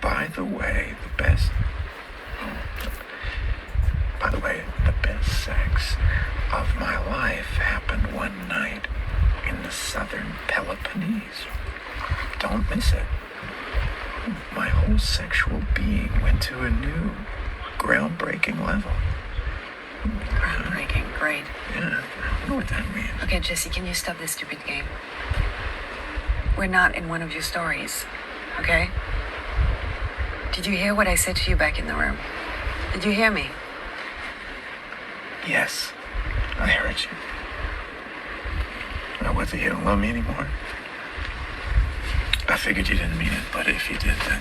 By the way, the best sex of my life happened one night in the southern Peloponnese. Don't miss it. My whole sexual being went to a new, groundbreaking level. Groundbreaking, great. Yeah, I don't know what that means. Okay, Jesse, can you stop this stupid game? We're not in one of your stories, okay? Did you hear what I said to you back in the room? Did you hear me? Yes, I heard you. Now, whether you don't love me anymore, I figured you didn't mean it, but if you did, then,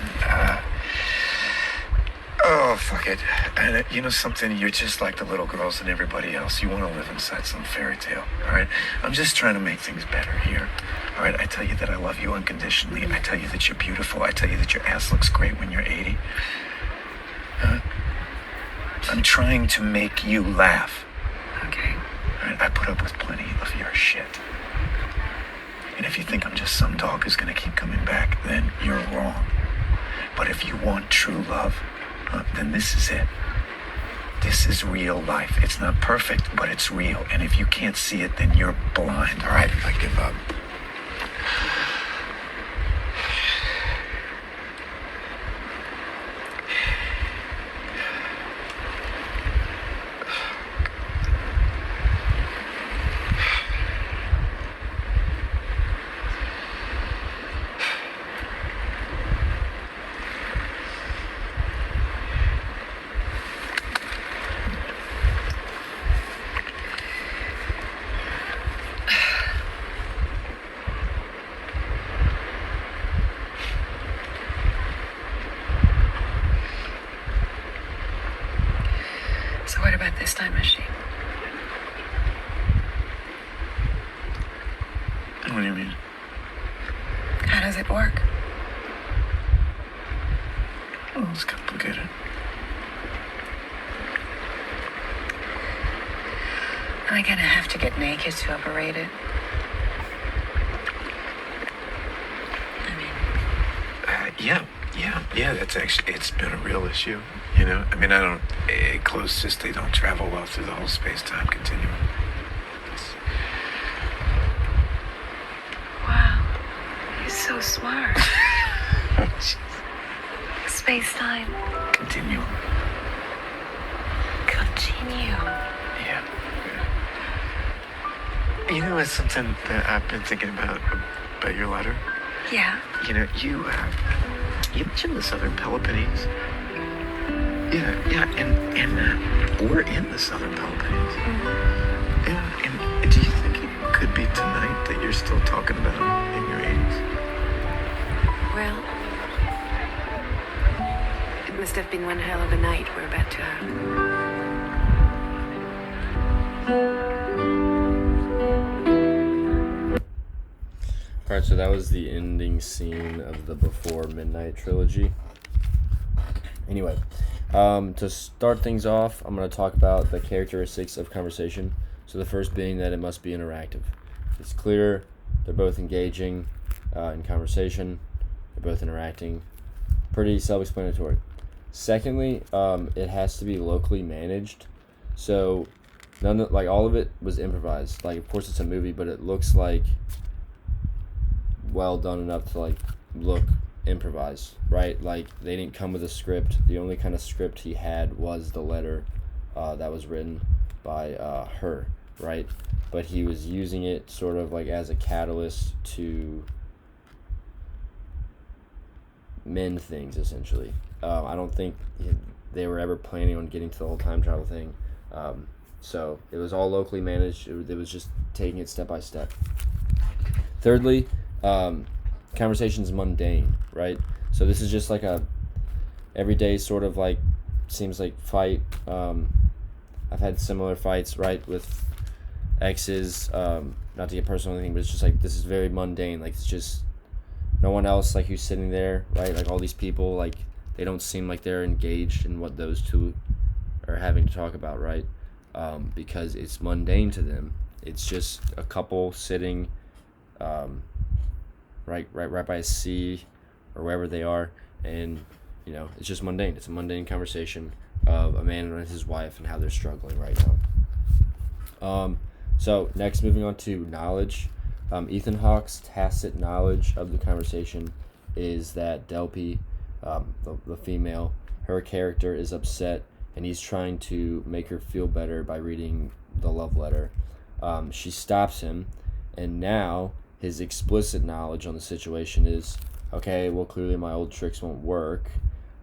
oh, fuck it. And you know something? You're just like the little girls and everybody else. You want to live inside some fairy tale, all right? I'm just trying to make things better here. All right, I tell you that I love you unconditionally. I tell you that you're beautiful. I tell you that your ass looks great when you're 80. I'm trying to make you laugh. Okay. All right, I put up with plenty of your shit. And if you think I'm just some dog who's gonna keep coming back, then you're wrong. But if you want true love, then this is it. This is real life. It's not perfect, but it's real. And if you can't see it, then you're blind. All right, I give up. So what about this time machine? What do you mean? How does it work? Oh, it's complicated. Am I gonna have to get naked to operate it? Yeah, that's actually, it's been a real issue, you know? I mean, closed cysts, they don't travel well through the whole space-time continuum. Wow, you're so smart. Space-time. Continuum. Continuum. Yeah. You know, it's something that I've been thinking about your letter. Yeah. You know, you mentioned the southern Peloponnese. Yeah, and we're in the southern Peloponnese. Mm-hmm. Yeah, and do you think it could be tonight that you're still talking about in your 80s? Well, it must have been one hell of a night we're about to have. Alright, so that was the ending scene of the Before Midnight trilogy. Anyway, to start things off, I'm going to talk about the characteristics of conversation. So the first being that it must be interactive. It's clear, they're both engaging in conversation, they're both interacting. Pretty self-explanatory. Secondly, it has to be locally managed. So all of it was improvised. Like, of course it's a movie, but it looks like well done enough to look improvised, right? Like, they didn't come with a script. The only kind of script he had was the letter that was written by her, right? But he was using it sort of like as a catalyst to mend things, essentially. I don't think they were ever planning on getting to the whole time travel thing. So it was all locally managed. It was just taking it step by step. Thirdly, conversation's mundane, right? So this is just like a everyday sort of like, seems like fight. I've had similar fights, right, with exes, not to get personal or anything, but it's just like, this is very mundane. Like, it's just no one else like who's sitting there, right? Like, all these people, like, they don't seem like they're engaged in what those two are having to talk about, right? Because it's mundane to them. It's just a couple sitting right by a sea or wherever they are, and You know, it's just mundane. It's a mundane conversation of a man and his wife and how they're struggling right now. So next, moving on to knowledge. Ethan Hawke's tacit knowledge of the conversation is that Delpy, the female, her character is upset, and he's trying to make her feel better by reading the love letter. She stops him, and now his explicit knowledge on the situation is, okay, well, clearly my old tricks won't work.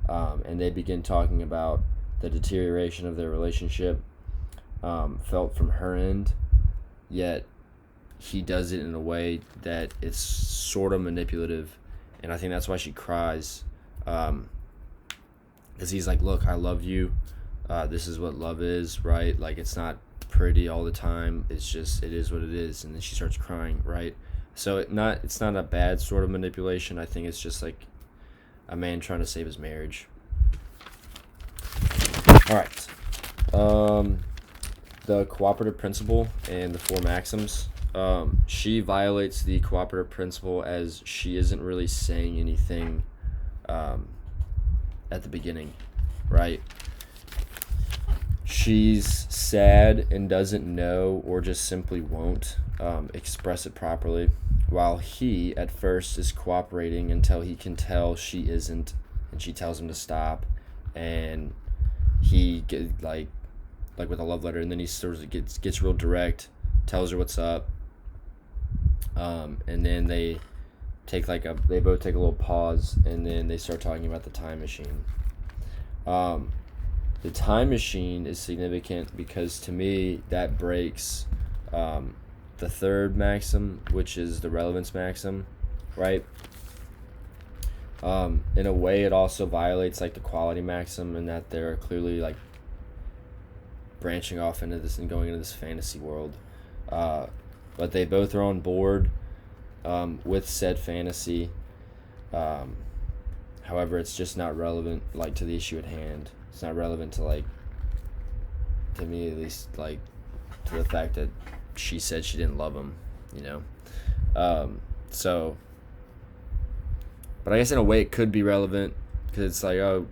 And they begin talking about the deterioration of their relationship, felt from her end, yet he does it in a way that it's sort of manipulative, and I think that's why she cries, because he's like, look, I love you, this is what love is, right? Like, it's not pretty all the time, it's just, it is what it is. And then she starts crying, right? So it's not a bad sort of manipulation. I think it's just like a man trying to save his marriage. All right. The cooperative principle and the four maxims. She violates the cooperative principle as she isn't really saying anything at the beginning, right? She's sad and doesn't know, or just simply won't express it properly, while he at first is cooperating until he can tell she isn't, and she tells him to stop, and he get like with a love letter, and then he sort of gets real direct, tells her what's up, and then they both take a little pause, and then they start talking about the time machine. The time machine is significant because, to me, that breaks the third maxim, which is the relevance maxim, right? In a way, it also violates like the quality maxim, in that they're clearly like branching off into this and going into this fantasy world. But they both are on board with said fantasy. However, it's just not relevant like to the issue at hand. It's not relevant to, like, to me at least, like, to the fact that she said she didn't love him, you know? So, but I guess in a way it could be relevant, because it's like, oh,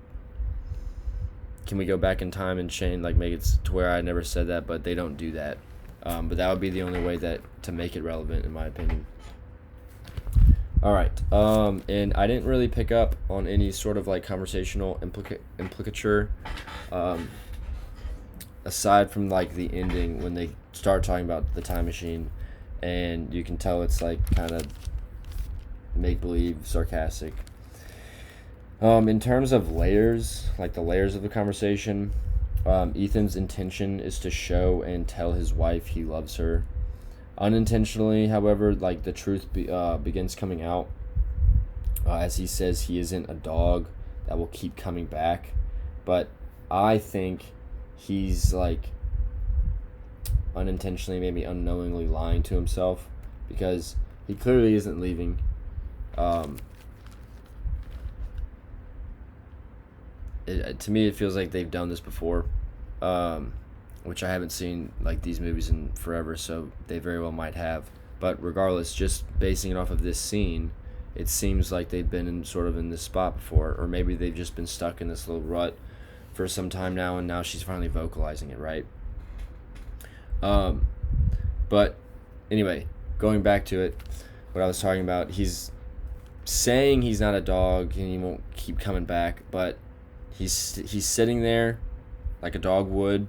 can we go back in time and change, like, make it to where I never said that, but they don't do that. But that would be the only way that to make it relevant, in my opinion. All right, and I didn't really pick up on any sort of like conversational implicature, aside from like the ending when they start talking about the time machine, and you can tell it's like kind of make-believe, sarcastic. In terms of layers, like the layers of the conversation, Ethan's intention is to show and tell his wife he loves her. Unintentionally, however, like the truth begins coming out, as he says he isn't a dog that will keep coming back. But I think he's like unintentionally, maybe unknowingly lying to himself, because he clearly isn't leaving. To me, it feels like they've done this before. Which I haven't seen like these movies in forever, so they very well might have. But regardless, just basing it off of this scene, it seems like they've been in this spot before, or maybe they've just been stuck in this little rut for some time now, and now she's finally vocalizing it, right? But anyway, going back to it, what I was talking about, he's saying he's not a dog and he won't keep coming back, but he's sitting there like a dog would,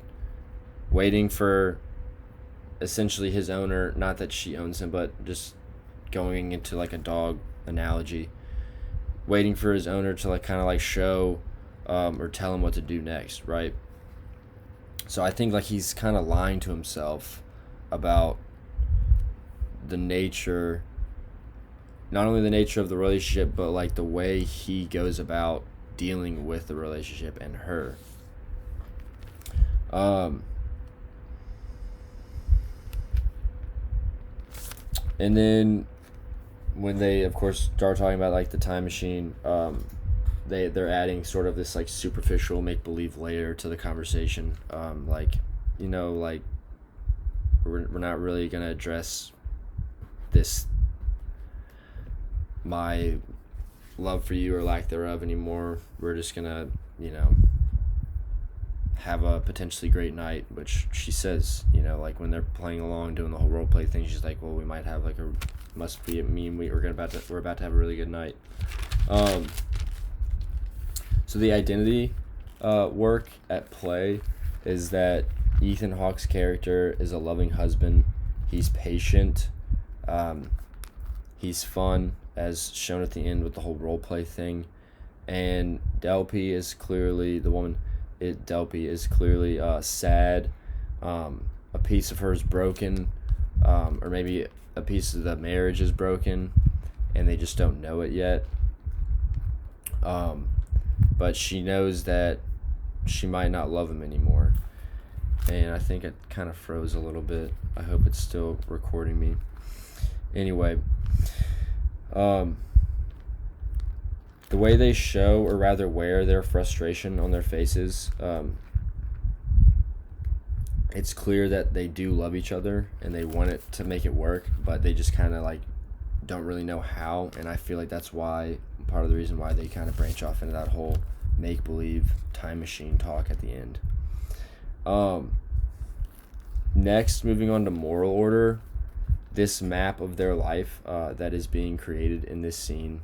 waiting for essentially his owner, not that she owns him, but just going into like a dog analogy, waiting for his owner to like kind of like show or tell him what to do next, right? So I think like he's kind of lying to himself about the nature, not only the nature of the relationship, but like the way he goes about dealing with the relationship and her. And then when they, of course, start talking about like the time machine, they're adding sort of this like superficial make-believe layer to the conversation. Like, you know, like we're not really gonna address this, my love for you or lack thereof anymore. We're just gonna, have a potentially great night, which she says, like when they're playing along, doing the whole role play thing, she's like, well, we might have must be we're about to have a really good night. So the identity work at play is that Ethan Hawke's character is a loving husband. He's patient. He's fun, as shown at the end with the whole role play thing. And Delpy is clearly sad. A piece of her is broken, or maybe a piece of the marriage is broken, and they just don't know it yet. But she knows that she might not love him anymore. And I think it kind of froze a little bit. I hope it's still recording me. Anyway, the way they show, or rather wear, their frustration on their faces, it's clear that they do love each other and they want it to make it work, but they just kind of like don't really know how. And I feel like that's why, part of the reason why they kind of branch off into that whole make-believe time machine talk at the end. Next, moving on to moral order, this map of their life that is being created in this scene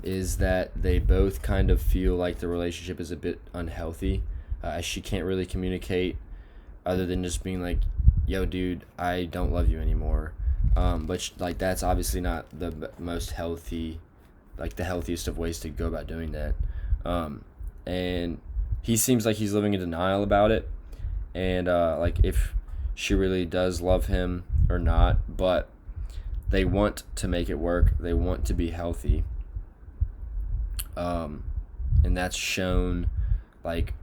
is that they both kind of feel like the relationship is a bit unhealthy, as she can't really communicate other than just being like, yo, dude, I don't love you anymore. But that's obviously not the most healthy, like the healthiest of ways to go about doing that. And he seems like he's living in denial about it, and like if she really does love him or not, but they want to make it work. They want to be healthy. And that's shown like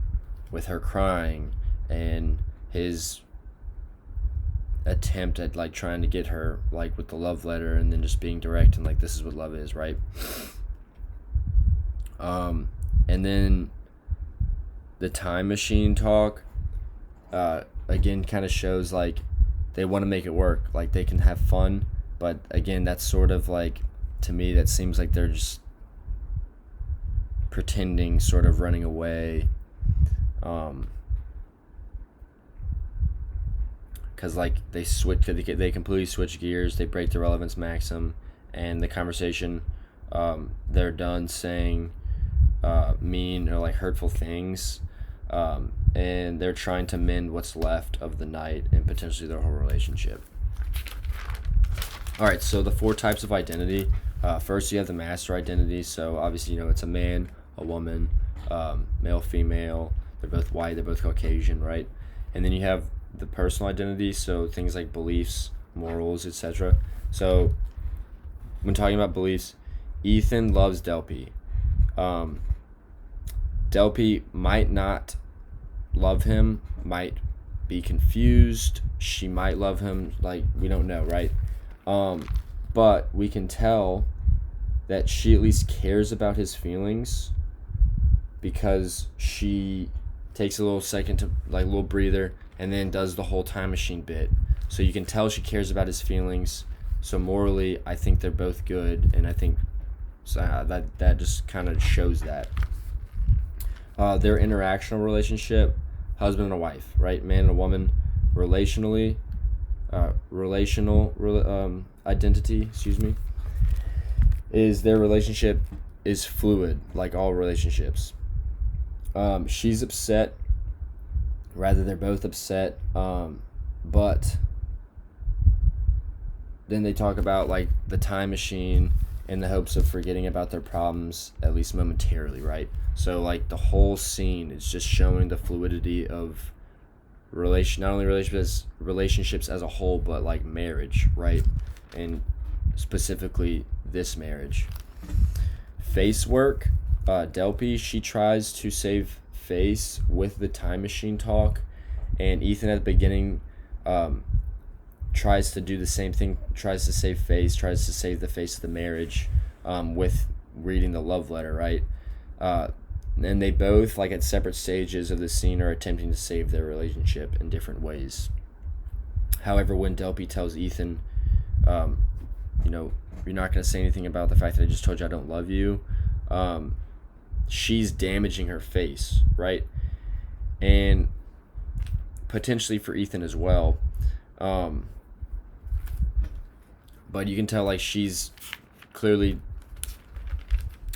with her crying and his attempt at like trying to get her like with the love letter, and then just being direct and like, this is what love is, right? And then the time machine talk again kind of shows like they want to make it work, like they can have fun, but again, that's sort of like, to me, that seems like they're just pretending, sort of running away, because like they completely switch gears, they break the relevance maxim, and the conversation, they're done saying mean or like hurtful things, and they're trying to mend what's left of the night and potentially their whole relationship. All right, so the 4 types of identity. First, you have the master identity. So obviously, it's a man, a woman, male, female. They're both white, they're both Caucasian, right? And then you have the personal identity, so things like beliefs, morals, etc. So when talking about beliefs, Ethan loves Delpy. Delpy might not love him, might be confused, she might love him, like, we don't know, right? But we can tell that she at least cares about his feelings, because she takes a little second to, like, a little breather, and then does the whole time machine bit. So you can tell she cares about his feelings. So morally, I think they're both good, and I think that just kind of shows that. Their interactional relationship, husband and a wife, right? Man and a woman. Relational identity, is their relationship is fluid, like all relationships. She's upset, rather they're both upset, but then they talk about like the time machine in the hopes of forgetting about their problems, at least momentarily, right? So like the whole scene is just showing the fluidity of not only relationships as a whole, but like marriage, right? And specifically this marriage. Face work, Delpy, she tries to save face with the time machine talk, and Ethan at the beginning tries to do the same thing, tries to save face, tries to save the face of the marriage with reading the love letter, right? And they both, like at separate stages of the scene, are attempting to save their relationship in different ways. However, when Delpy tells Ethan, you're not going to say anything about the fact that I just told you I don't love you. She's damaging her face, right? And potentially for Ethan as well. But you can tell, like, she's clearly,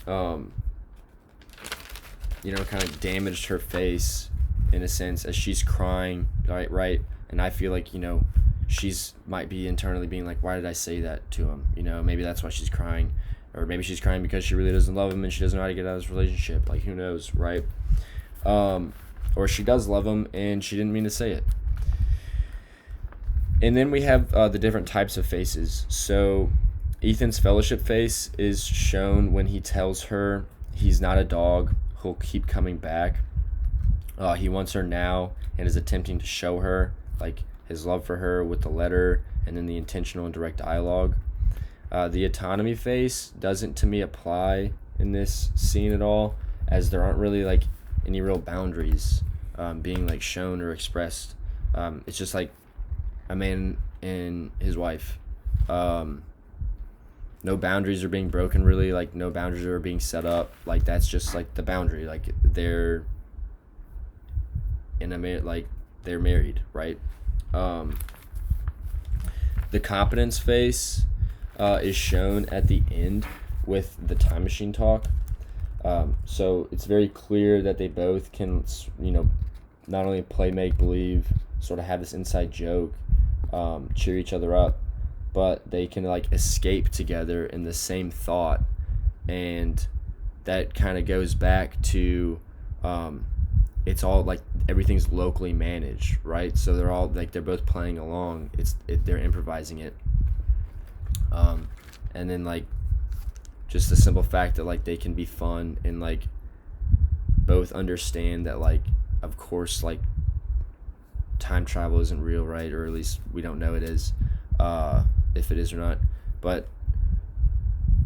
kind of damaged her face in a sense as she's crying, right? And I feel like, she's might be internally being like, why did I say that to him? Maybe that's why she's crying. Or maybe she's crying because she really doesn't love him and she doesn't know how to get out of this relationship. Like, who knows, right? Or she does love him and she didn't mean to say it. And then we have the different types of faces. So Ethan's fellowship face is shown when he tells her he's not a dog. He'll keep coming back. He wants her now and is attempting to show her, like, his love for her with the letter and then the intentional and direct dialogue. The autonomy face doesn't, to me, apply in this scene at all, as there aren't really, like, any real boundaries being, like, shown or expressed. It's just like a man and his wife. No boundaries are being broken, really. Like, no boundaries are being set up. Like, that's just, like, the boundary. Like, they're they're married, right? The competence face is shown at the end with the time machine talk. So it's very clear that they both can, not only play make-believe, sort of have this inside joke, cheer each other up, but they can, like, escape together in the same thought. And that kind of goes back to, it's all, like, everything's locally managed, right? So they're all, like, they're both playing along. They're improvising it. And then, like, just the simple fact that, like, they can be fun and, like, both understand that, like, of course, like, time travel isn't real, right? Or at least we don't know it is, if it is or not. But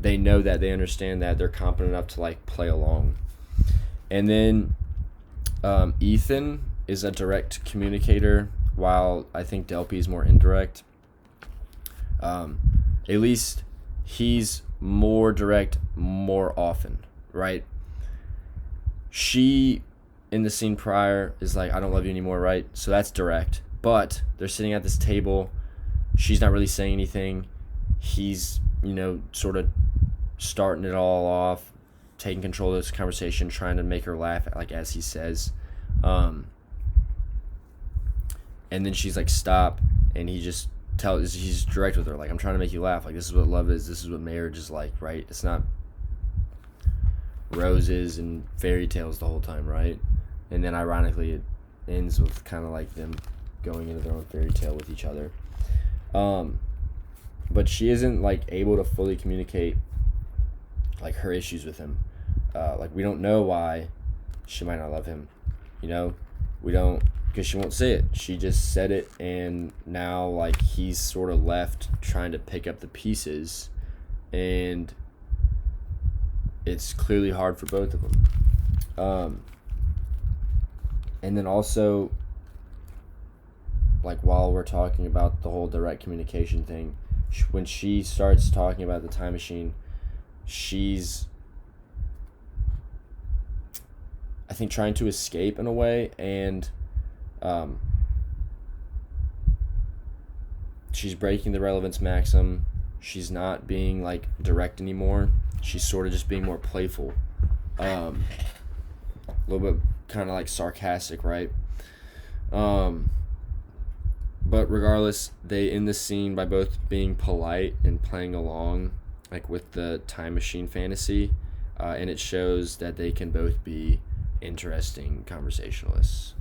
they know that, they understand that, they're competent enough to, like, play along. And then Ethan is a direct communicator, while I think Delpy is more indirect. At least he's more direct more often, right? She, in the scene prior, is like, I don't love you anymore, right? So that's direct. But they're sitting at this table. She's not really saying anything. He's, sort of starting it all off, taking control of this conversation, trying to make her laugh, like, as he says. And then she's like, stop. And he's direct with her, like, I'm trying to make you laugh. Like, this is what love is. This is what marriage is like, right? It's not roses and fairy tales the whole time, right? And then ironically it ends with kind of like them going into their own fairy tale with each other. But she isn't, like, able to fully communicate, like, her issues with him. Like, we don't know why she might not love him. We don't, because she won't say it. She just said it, and now, like, he's sort of left trying to pick up the pieces, and it's clearly hard for both of them. And then also, like, while we're talking about the whole direct communication thing, when she starts talking about the time machine, she's, I think, trying to escape in a way, and she's breaking the relevance maxim. She's not being, like, direct anymore. She's sort of just being more playful, a little bit kind of, like, sarcastic, right? But regardless, they end the scene by both being polite and playing along, like, with the time machine fantasy, and it shows that they can both be interesting conversationalists.